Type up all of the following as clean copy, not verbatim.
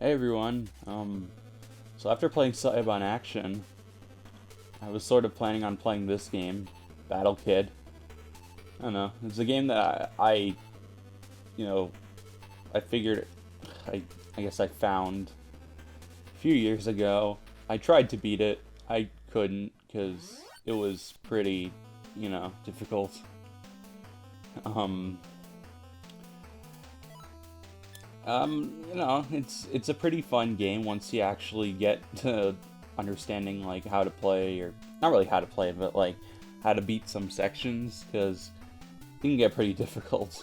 Hey everyone. So after playing Saibon Action, I was sort of planning on playing this game, Battle Kid. I don't know. It's a game that you know, I figured, I guess I found a few years ago. I tried to beat it. I couldn't because it was pretty, difficult. Um, it's a pretty fun game once you actually get to understanding like how to play, or not really how to play, but like how to beat some sections, because it can get pretty difficult.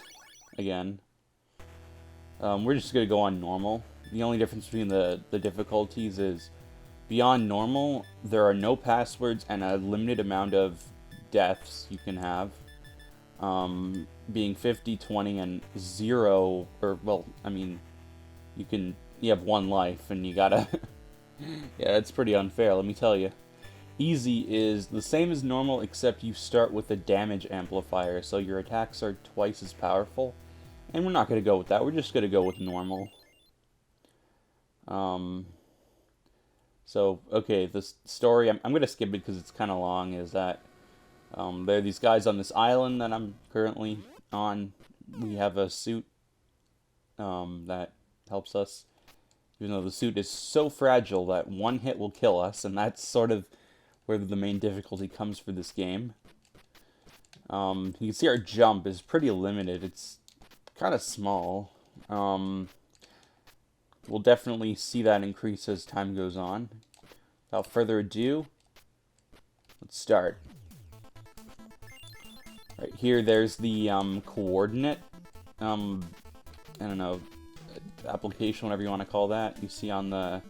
Again, we're just gonna go on normal. The only difference between the difficulties is beyond normal, there are no passwords and a limited amount of deaths you can have. Being 50, 20, and 0, or, well, I mean, you have one life, and you gotta, yeah, it's pretty unfair, let me tell you. Easy is the same as normal, except you start with a damage amplifier, so your attacks are twice as powerful, and we're not gonna go with that, we're just gonna go with normal. So, okay, the story, I'm gonna skip it because it's kind of long, is that there are these guys on this island that I'm currently on. We have a suit that helps us, even though the suit is so fragile that one hit will kill us, and that's sort of where the main difficulty comes for this game. You can see our jump is pretty limited. It's kind of small. We'll definitely see that increase as time goes on. Without further ado, let's start. Right here, there's the coordinate, I don't know, application, whatever you want to call that. You see on the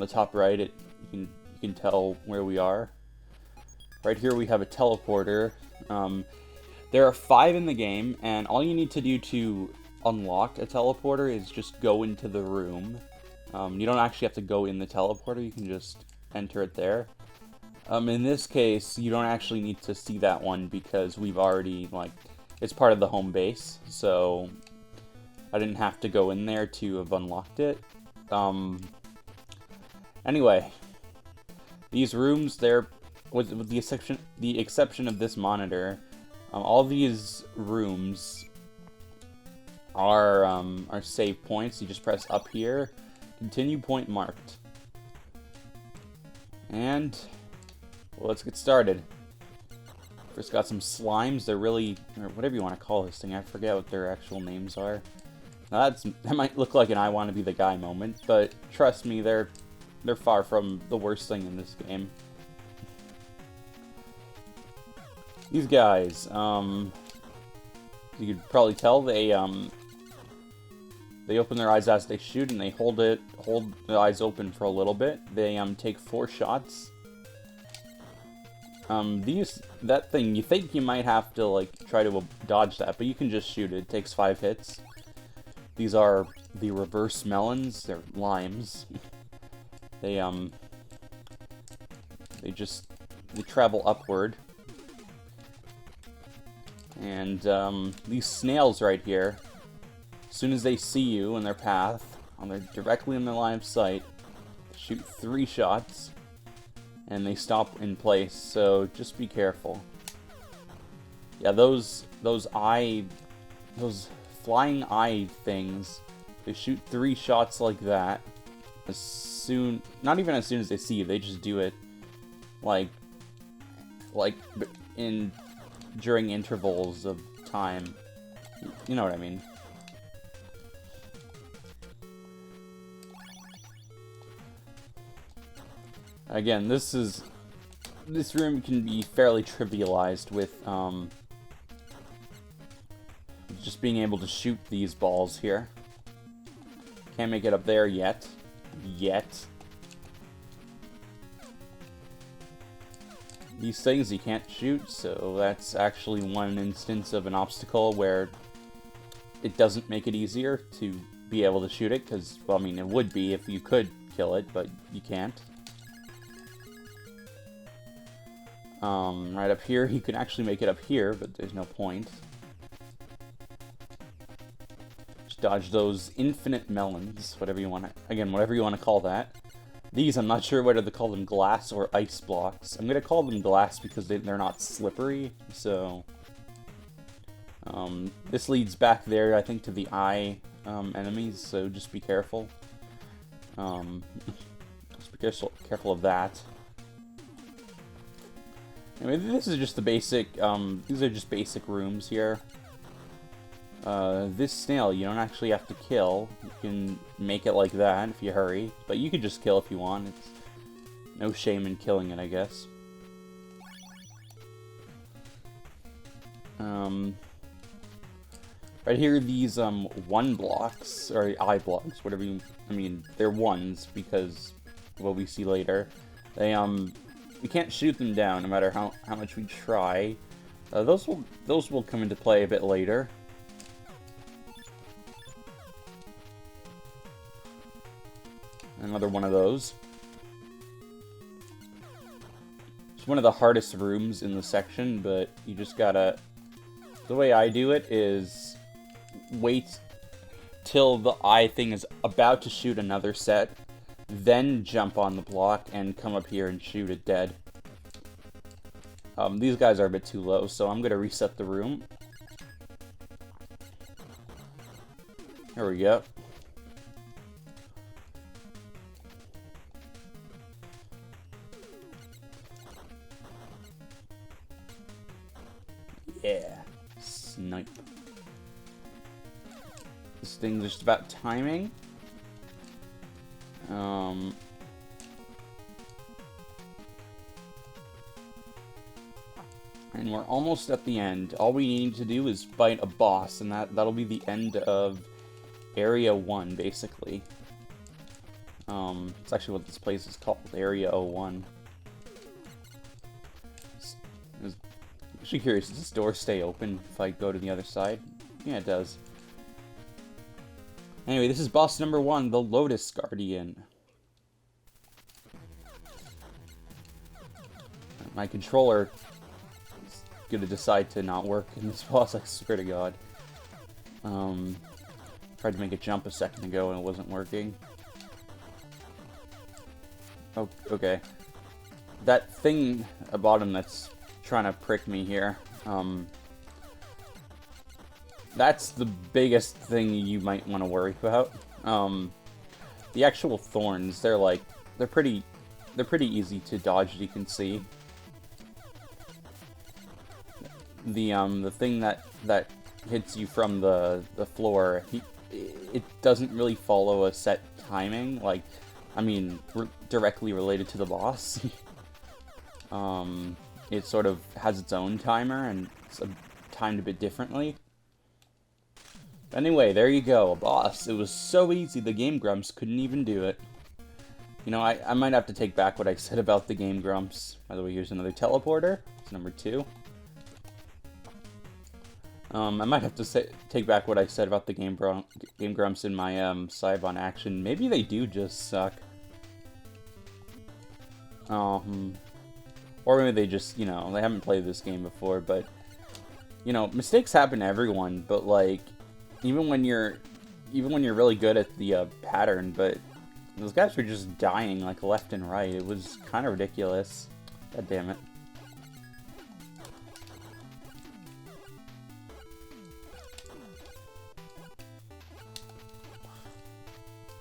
top right, you can tell where we are. Right here, we have a teleporter. There are 5 in the game, and all you need to do to unlock a teleporter is just go into the room. You don't actually have to go in the teleporter, you can just enter it there. In this case, you don't actually need to see that one because we've already, it's part of the home base, so I didn't have to go in there to have unlocked it. Anyway, these rooms, they're, with the exception of this monitor, all these rooms are save points. You just press up here, continue point marked. And, well, let's get started. First got some slimes. They're really, or whatever you want to call this thing, I forget what their actual names are. Now that might look like an I want to be the guy moment, but trust me, they're far from the worst thing in this game. These guys, you could probably tell they open their eyes as they shoot, and they hold the eyes open for a little bit. They take 4 shots. That thing, you think you might have to like try to dodge that, but you can just shoot it. It takes 5 hits. These are the reverse melons. They're limes. They travel upward. And these snails right here, as soon as they see you in their path, they're directly in their line of sight, shoot 3 shots, and they stop in place, so just be careful. Yeah, those flying eye things, they shoot 3 shots like that, not even as soon as they see you, they just do it, during intervals of time. You know what I mean. Again, this room can be fairly trivialized with just being able to shoot these balls here. Can't make it up there yet. These things you can't shoot, so that's actually one instance of an obstacle where it doesn't make it easier to be able to shoot it, because, well, I mean, it would be if you could kill it, but you can't. Right up here, you can actually make it up here, but there's no point. Just dodge those infinite melons, whatever you want to, again, whatever you want to call that. These, I'm not sure whether to call them glass or ice blocks. I'm going to call them glass because they're not slippery, so... this leads back there, I think, to the eye enemies, so just be careful. Just be careful of that. Anyway, this is just the basic, these are just basic rooms here. This snail you don't actually have to kill. You can make it like that if you hurry, but you could just kill if you want. It's no shame in killing it, I guess. Right here, these, 1 blocks, or eye blocks, whatever you, I mean, they're 1s because of what we see later. They, we can't shoot them down no matter how much we try. Those will come into play a bit later. Another one of those. It's one of the hardest rooms in the section, but you just gotta... The way I do it is wait till the eye thing is about to shoot another set, then jump on the block and come up here and shoot it dead. These guys are a bit too low, so I'm gonna reset the room. There we go. Yeah. Snipe. This thing's just about timing. And we're almost at the end. All we need to do is fight a boss, and that'll be the end of Area 1, basically. It's actually what this place is called, Area 01. I'm actually curious, does this door stay open if I go to the other side? Yeah, it does. Anyway, this is boss number 1, the Lotus Guardian. My controller is gonna decide to not work in this boss, I swear to God. Tried to make a jump a second ago and it wasn't working. Oh, okay. That thing at the bottom that's trying to prick me here, that's the biggest thing you might want to worry about. The actual thorns, they're pretty easy to dodge, as you can see. The thing that hits you from the floor, it doesn't really follow a set timing, like, I mean, directly related to the boss. It sort of has its own timer, and it's timed a bit differently. Anyway, there you go, a boss. It was so easy, the Game Grumps couldn't even do it. You know, I might have to take back what I said about the Game Grumps. By the way, here's another teleporter. It's number 2. I might have to take back what I said about the Game Grumps in my Sybon action. Maybe they do just suck. Or maybe they just, you know, they haven't played this game before, but, you know, mistakes happen to everyone, but, like, even when you're really good at the pattern, but those guys were just dying, like, left and right. It was kind of ridiculous. God damn it.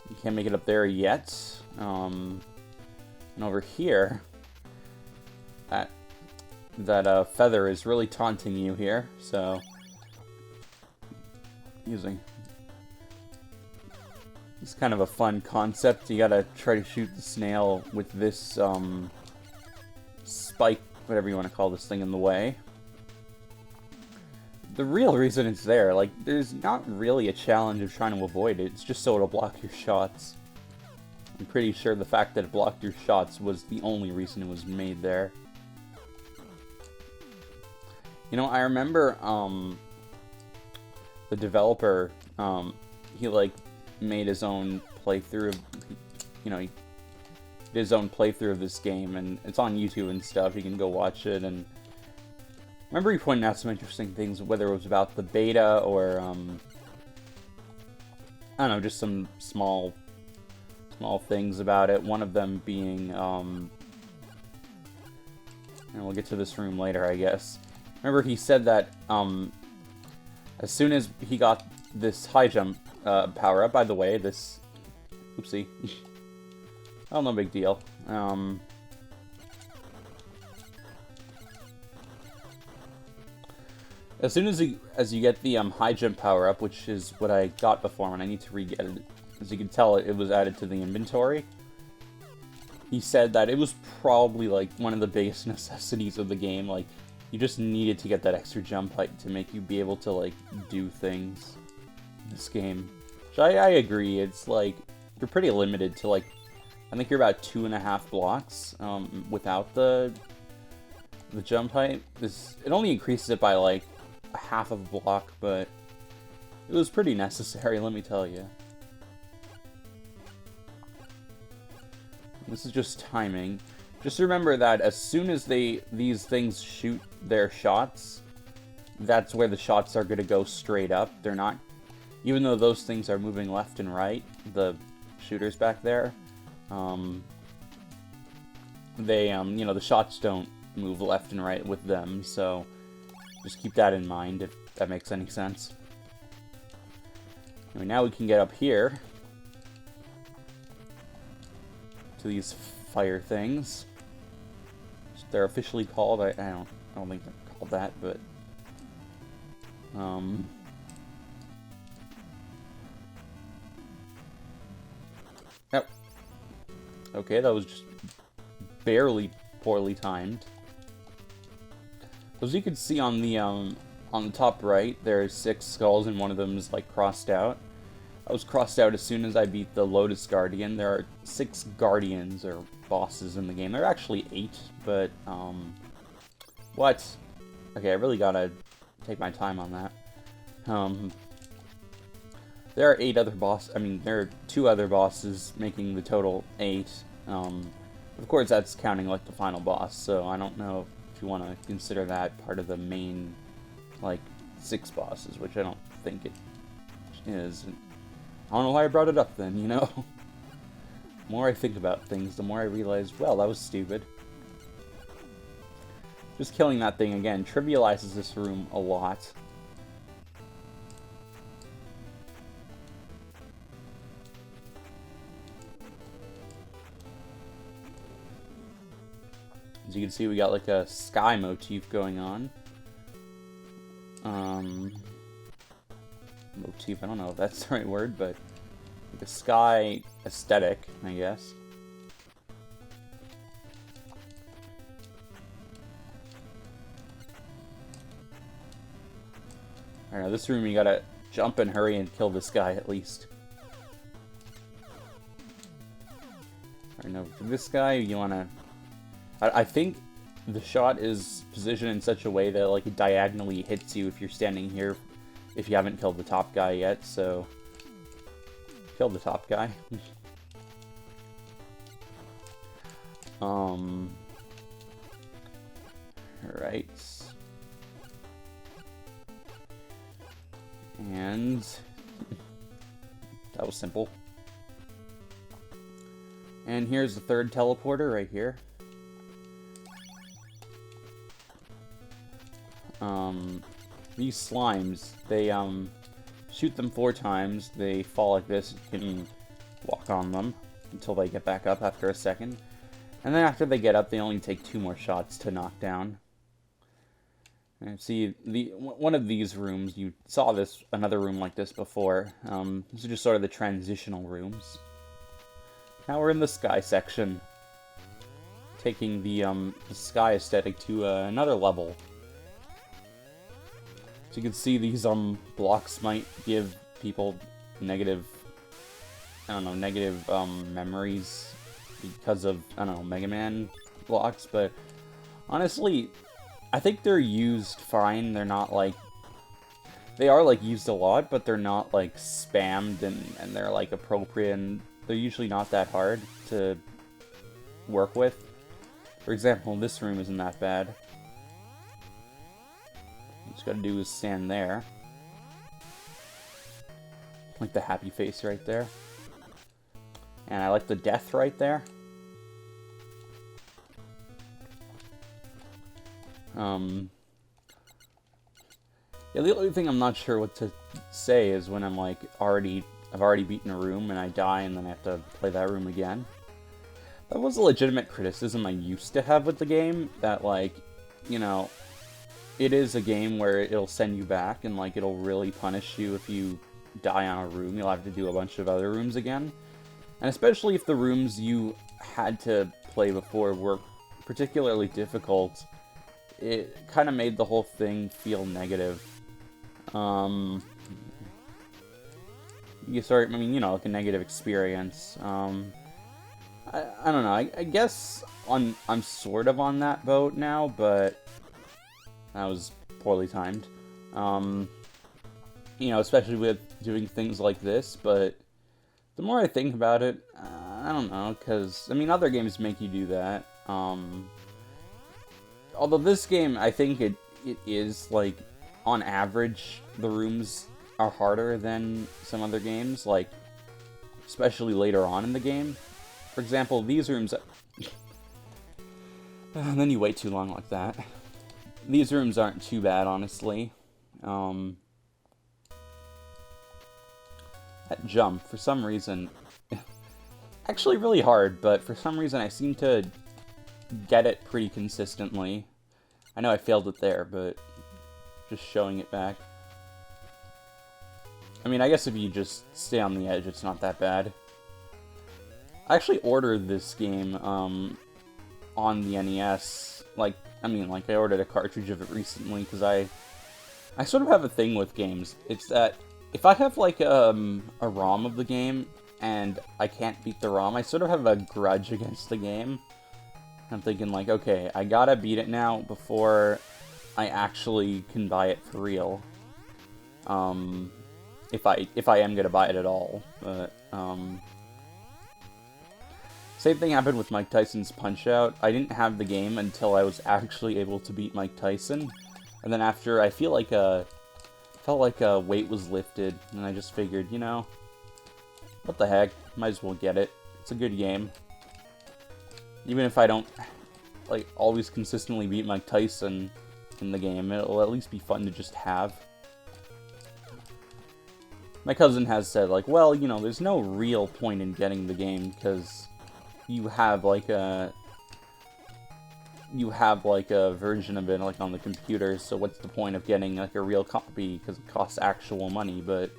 You can't make it up there yet. And over here, that feather is really taunting you here, so it's kind of a fun concept. You gotta try to shoot the snail with this spike, whatever you want to call this thing, in the way. The real reason it's there, like, there's not really a challenge of trying to avoid it, it's just so it'll block your shots. I'm pretty sure the fact that it blocked your shots was the only reason it was made there. You know, I remember, the developer, he, like, made his own playthrough of, you know, he did his own playthrough of this game, and it's on YouTube and stuff, you can go watch it, and I remember he pointed out some interesting things, whether it was about the beta, or, I don't know, just some small things about it. One of them being, and we'll get to this room later, I guess. Remember, he said that, as soon as he got this high jump power-up, by the way, this... Oopsie. Oh, no big deal. As soon as you get the high jump power-up, which is what I got before, and I need to re-get it. As you can tell, it was added to the inventory. He said that it was probably, like, one of the biggest necessities of the game. Like, you just needed to get that extra jump height to make you be able to, like, do things in this game. Which I agree. It's, like, you're pretty limited to, like, I think you're about 2.5 blocks without the jump height. It only increases it by, like, a half of a block, but it was pretty necessary, let me tell you. This is just timing. Just remember that as soon as these things shoot their shots, that's where the shots are going to go straight up. They're not, even though those things are moving left and right, the shooters back there, they, you know, the shots don't move left and right with them, so just keep that in mind, if that makes any sense. Anyway, now we can get up here to these fire things. They're officially called. I don't think they're called that, but yep. Okay, that was just barely poorly timed. As you can see on the top right, there's 6 skulls and one of them is like crossed out. I was crossed out as soon as I beat the Lotus Guardian. There are 6 guardians or bosses in the game. There are actually 8, but what? Okay, I really gotta take my time on that. There are 8 other bosses. I mean, there are 2 other bosses, making the total 8. Of course, that's counting like the final boss. So I don't know if you want to consider that part of the main, like, 6 bosses, which I don't think it is. I don't know why I brought it up then, you know? The more I think about things, the more I realize, well, that was stupid. Just killing that thing again trivializes this room a lot. As you can see, we got like a sky motif going on. Motif, I don't know if that's the right word, but the sky aesthetic, I guess. I don't know, this room you gotta jump and hurry and kill this guy at least. I know, for this guy, you wanna... I think the shot is positioned in such a way that like it diagonally hits you if you're standing here, if you haven't killed the top guy yet, so kill the top guy. Alright. And that was simple. And here's the third teleporter right here. These slimes, they, shoot them 4 times, they fall like this, you can walk on them until they get back up after a second. And then after they get up, they only take 2 more shots to knock down. And see, one of these rooms, you saw this, another room like this before. These are just sort of the transitional rooms. Now we're in the sky section, taking the sky aesthetic to another level. So you can see these blocks might give people negative, I don't know, negative memories because of, I don't know, Mega Man blocks, but honestly, I think they're used fine. They're not like, they are like used a lot, but they're not like spammed and they're like appropriate, and they're usually not that hard to work with. For example, this room isn't that bad. All you just gotta do is stand there. Like the happy face right there. And I like the death right there. Yeah, the only thing I'm not sure what to say is when I'm like I've already beaten a room and I die and then I have to play that room again. That was a legitimate criticism I used to have with the game, that like, you know, it is a game where it'll send you back and like it'll really punish you if you die on a room. You'll have to do a bunch of other rooms again. And especially if the rooms you had to play before were particularly difficult, it kind of made the whole thing feel negative. I mean, you know, like a negative experience. I don't know. I guess I'm sort of on that boat now, but that was poorly timed. You know, especially with doing things like this, but the more I think about it, I don't know, because, I mean, other games make you do that. Although this game, I think it is, like, on average, the rooms are harder than some other games, like, especially later on in the game. For example, these rooms... and then you wait too long like that. These rooms aren't too bad, honestly. That jump, for some reason... actually really hard, but for some reason I seem to get it pretty consistently. I know I failed it there, but just showing it back. I mean, I guess if you just stay on the edge, it's not that bad. I actually ordered this game on the NES. I ordered a cartridge of it recently because I sort of have a thing with games. It's that if I have like a ROM of the game and I can't beat the ROM, I sort of have a grudge against the game. I'm thinking like, okay, I gotta beat it now before I actually can buy it for real. If I am gonna buy it at all, but same thing happened with Mike Tyson's Punch-Out. I didn't have the game until I was actually able to beat Mike Tyson, and then after I felt like a weight was lifted, and I just figured, you know, what the heck, might as well get it. It's a good game. Even if I don't like always consistently beat Mike Tyson in the game, it'll at least be fun to just have. My cousin has said, like, well, you know, there's no real point in getting the game because you have like a version of it like on the computer, so what's the point of getting like a real copy because it costs actual money. But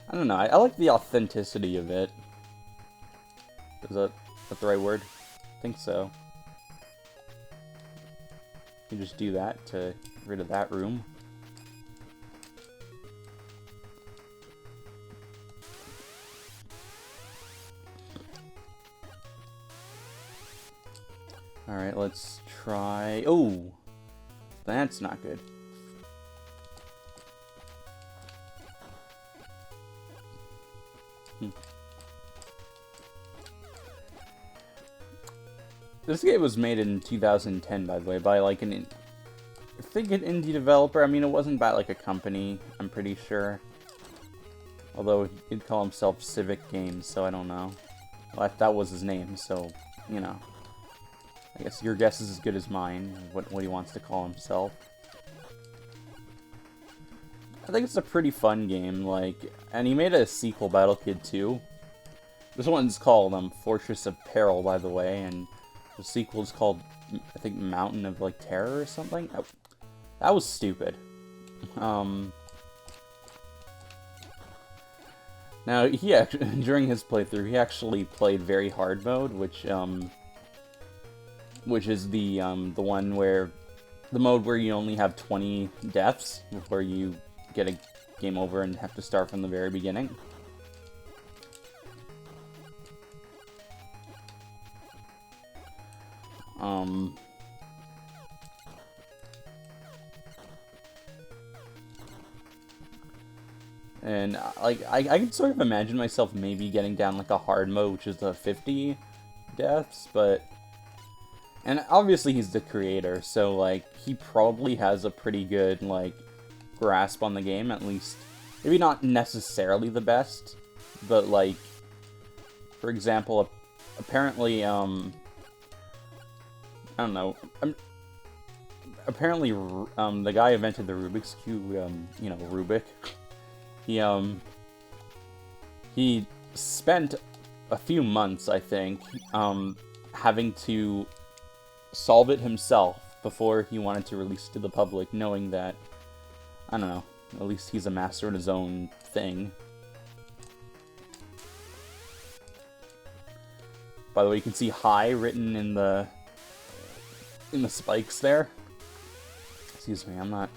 I don't know, I like the authenticity of it. Is that the right word? I think so. You just do that to get rid of that room. Alright, let's try... Oh! That's not good. This game was made in 2010, by the way, by like I think an indie developer. I mean, it wasn't by like a company, I'm pretty sure. Although he'd call himself Civic Games, so I don't know. Well, that was his name, so, you know. I guess your guess is as good as mine, what he wants to call himself. I think it's a pretty fun game, like, and he made a sequel, Battle Kid 2. This one's called Fortress of Peril, by the way, and the sequel is called, I think, Mountain of, like, Terror or something? That was stupid. Now, he actually, during his playthrough, he actually played very hard mode, which is the one where, the mode where you only have 20 deaths before you get a game over and have to start from the very beginning. And, like, I can sort of imagine myself maybe getting down, like, a hard mode, which is the 50 deaths, but... And obviously he's the creator, so, like, he probably has a pretty good, like, grasp on the game, at least maybe not necessarily the best, but like, for example, apparently, I don't know, apparently, the guy who invented the Rubik's Cube, you know, Rubik, he spent a few months, I think, having to solve it himself before he wanted to release it to the public, knowing that, I don't know, at least he's a master in his own thing. By the way, you can see "high" written in the spikes there. Excuse me, I'm not...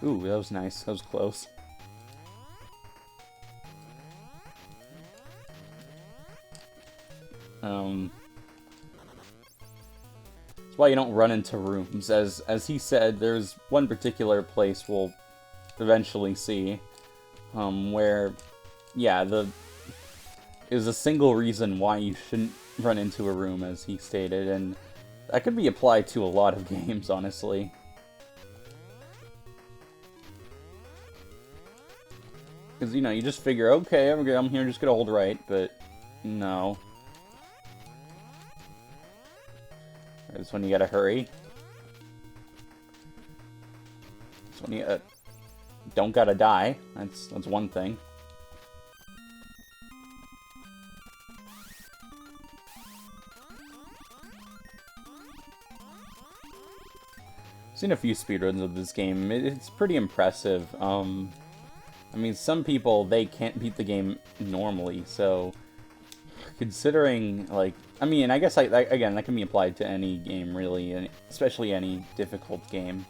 Ooh, that was nice. That was close. That's why you don't run into rooms. As he said, there's one particular place we'll eventually see, where, yeah, is a single reason why you shouldn't run into a room, as he stated, and that could be applied to a lot of games, honestly. Because, you know, you just figure, okay, I'm here just gonna hold right, but no. This one you gotta hurry. This one you don't gotta die. That's one thing. I've seen a few speedruns of this game. It's pretty impressive. I mean, some people, they can't beat the game normally, so considering, like, I mean, I guess, again, that can be applied to any game, really, and especially any difficult game.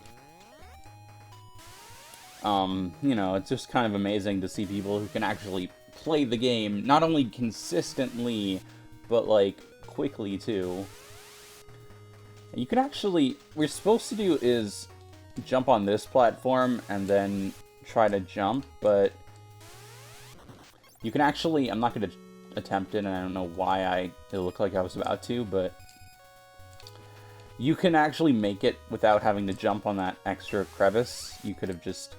You know, it's just kind of amazing to see people who can actually play the game, not only consistently, but, like, quickly, too. You can actually, what you're supposed to do is jump on this platform and then try to jump, but you can actually, I'm not going to attempt it, and I don't know why it looked like I was about to, but you can actually make it without having to jump on that extra crevice. You could have just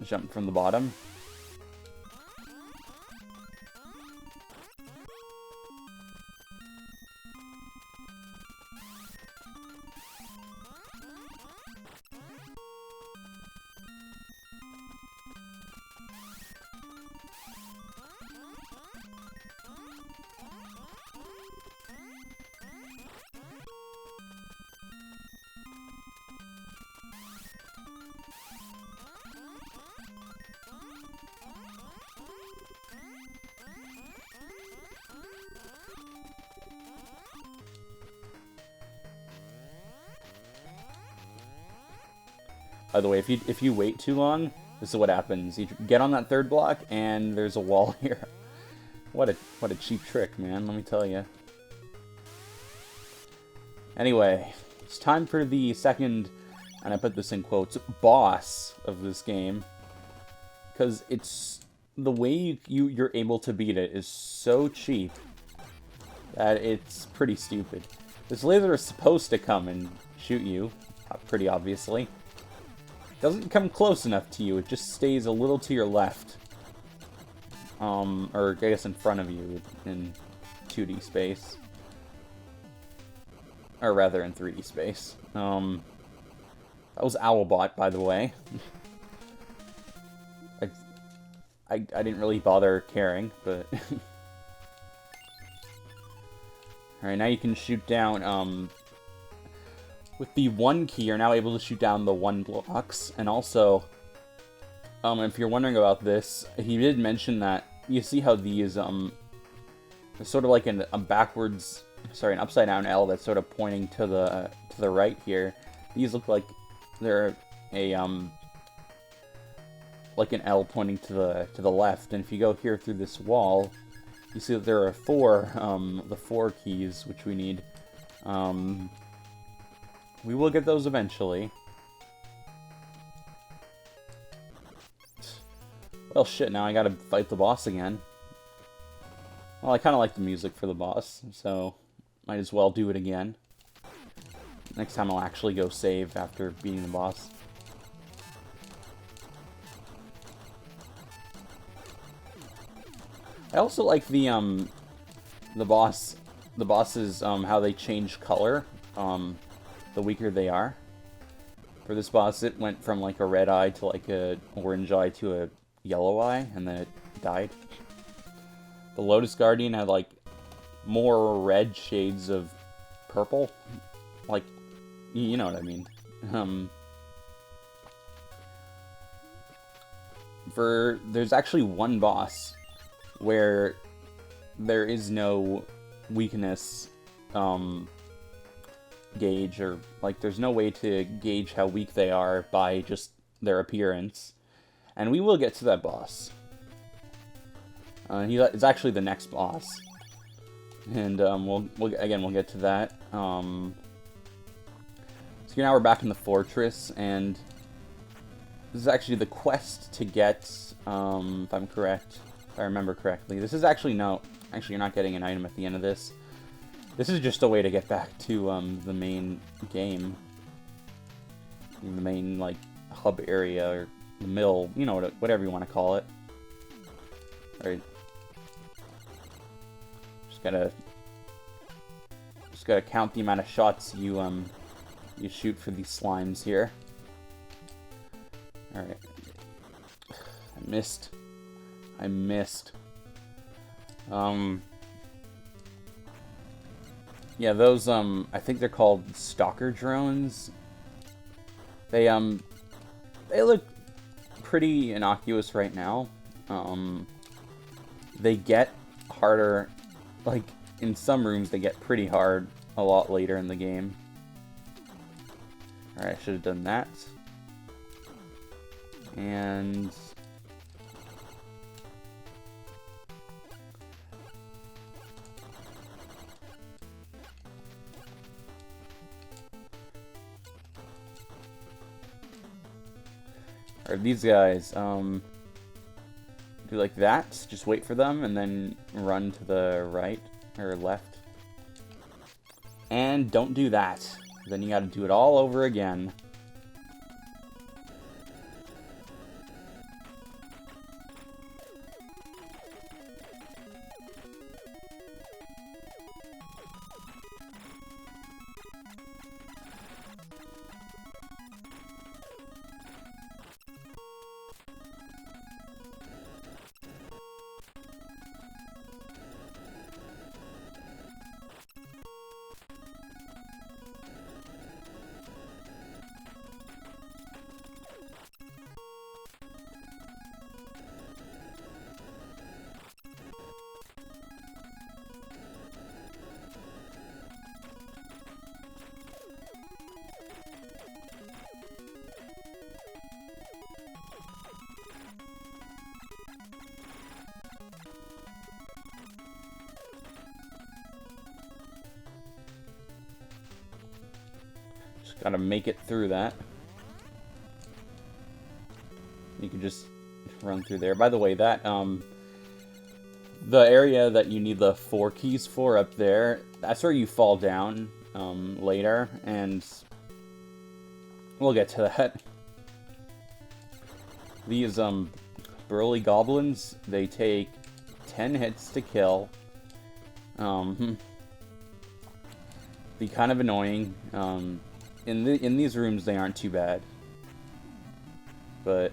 jumped from the bottom. By the way, if you wait too long, this is what happens. You get on that third block, and there's a wall here. What a cheap trick, man, let me tell you. Anyway, it's time for the second, and I put this in quotes, boss of this game. Because it's, the way you're able to beat it is so cheap that it's pretty stupid. This laser is supposed to come and shoot you, pretty obviously. Doesn't come close enough to you, it just stays a little to your left. Or I guess in front of you in 2D space. Or rather in 3D space. That was Owlbot, by the way. I didn't really bother caring, but... Alright, now you can shoot down, with the 1 key, you're now able to shoot down the 1 blocks, and also, if you're wondering about this, he did mention that, you see how these, they're sort of like a backwards, sorry, an upside down L that's sort of pointing to the right here. These look like they're like an L pointing to the left, and if you go here through this wall, you see that there are the 4 keys, which we need. We will get those eventually. Well, shit, now I gotta fight the boss again. Well, I kinda like the music for the boss, so might as well do it again. Next time I'll actually go save after beating the boss. I also like the bosses, how they change color, the weaker they are. For this boss, it went from like a red eye to like a orange eye to a yellow eye, and then it died. The Lotus Guardian had like more red shades of purple, like, you know what I mean. There's actually one boss where there is no weakness gauge, or like there's no way to gauge how weak they are by just their appearance, and we will get to that boss. It's actually the next boss, and we'll get to that. So now we're back in the fortress, and this is actually the quest to get, if I'm correct, if I remember correctly. This is actually actually you're not getting an item at the end of this. This is just a way to get back to the main game, the main like hub area, or the mill, you know, whatever you want to call it. All right. Just gotta count the amount of shots you shoot for these slimes here. All right. I missed. Yeah, those I think they're called stalker drones. They look pretty innocuous right now. They get harder, like in some rooms they get pretty hard a lot later in the game. Alright, I should have done that. And or these guys, do like that, just wait for them and then run to the right or left. And don't do that. Then you gotta do it all over again. Gotta make it through that. You can just run through there. By the way, that the area that you need the 4 keys for up there, that's where you fall down later, and we'll get to that. These burly goblins, they take 10 hits to kill. Be kind of annoying. In these rooms, they aren't too bad. But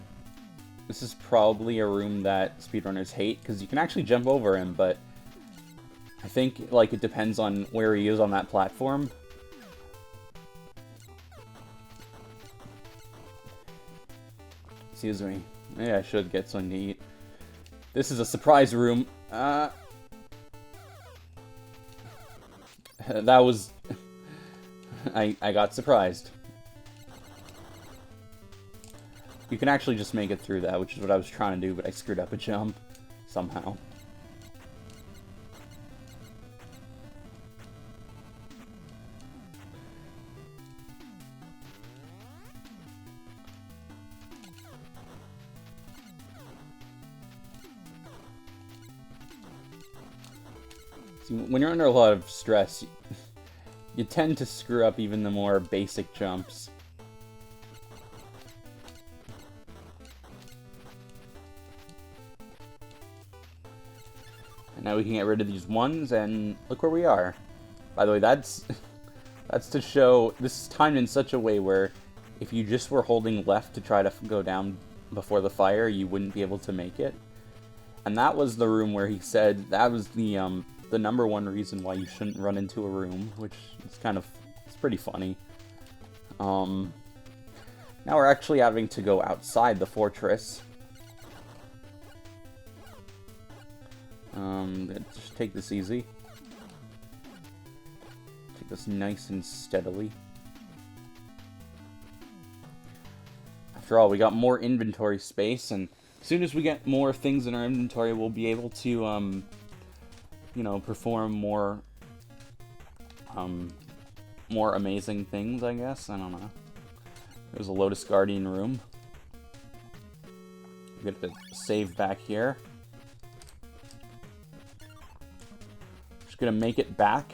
this is probably a room that speedrunners hate, because you can actually jump over him, but I think like it depends on where he is on that platform. Excuse me. Maybe I should get something to eat. This is a surprise room. That was... I got surprised. You can actually just make it through that, which is what I was trying to do, but I screwed up a jump somehow. See, when you're under a lot of stress, you tend to screw up even the more basic jumps. Now we can get rid of these ones, and look where we are. By the way, that's to show, this is timed in such a way where if you just were holding left to try to go down before the fire, you wouldn't be able to make it. And that was the room where he said that was the number one reason why you shouldn't run into a room, which is it's pretty funny. Now we're actually having to go outside the fortress. Just take this easy. Take this nice and steadily. After all, we got more inventory space, and as soon as we get more things in our inventory, we'll be able to, you know, perform more amazing things, I guess. I don't know. There's a Lotus Guardian room. We get to save back here. Just gonna make it back.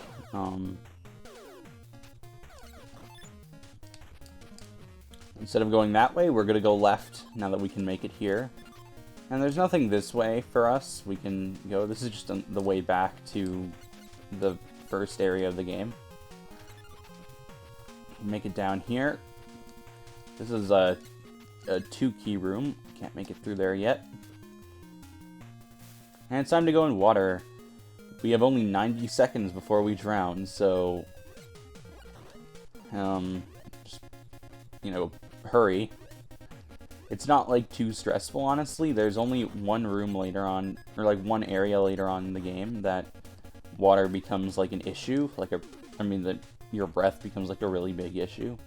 Instead of going that way, we're gonna go left now that we can make it here. And there's nothing this way for us. We can go. This is just the way back to the first area of the game. Make it down here. This is a 2-key room. Can't make it through there yet. And it's time to go in water. We have only 90 seconds before we drown, so just, you know, hurry. It's not like too stressful, honestly. There's only one room later on, or like one area later on in the game that water becomes like an issue, like that your breath becomes like a really big issue.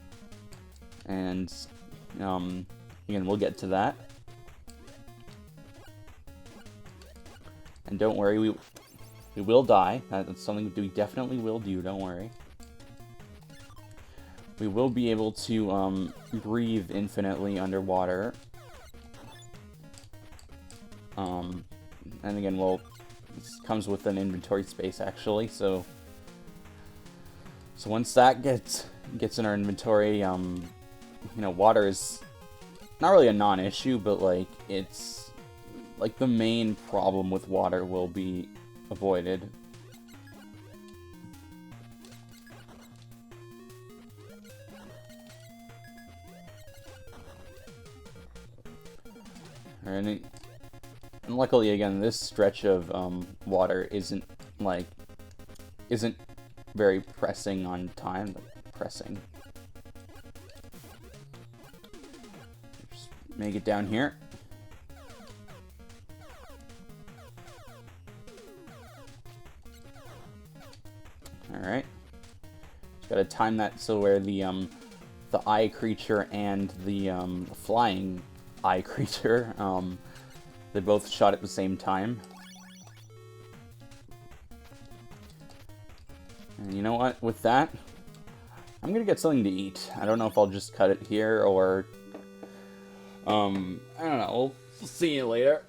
And again, we'll get to that. And don't worry, we will die. That's something we definitely will do, don't worry. We will be able to breathe infinitely underwater. And again, this comes with an inventory space actually, so once that gets in our inventory, you know, water is not really a non-issue, but like it's like the main problem with water will be avoided. And luckily, again, this stretch of water isn't very pressing on time, but pressing. Just make it down here. Alright. Just gotta time that so where the eye creature and the flying eye creature, they both shot at the same time. And you know what? With that, I'm gonna get something to eat. I don't know if I'll just cut it here or I don't know. We'll see you later.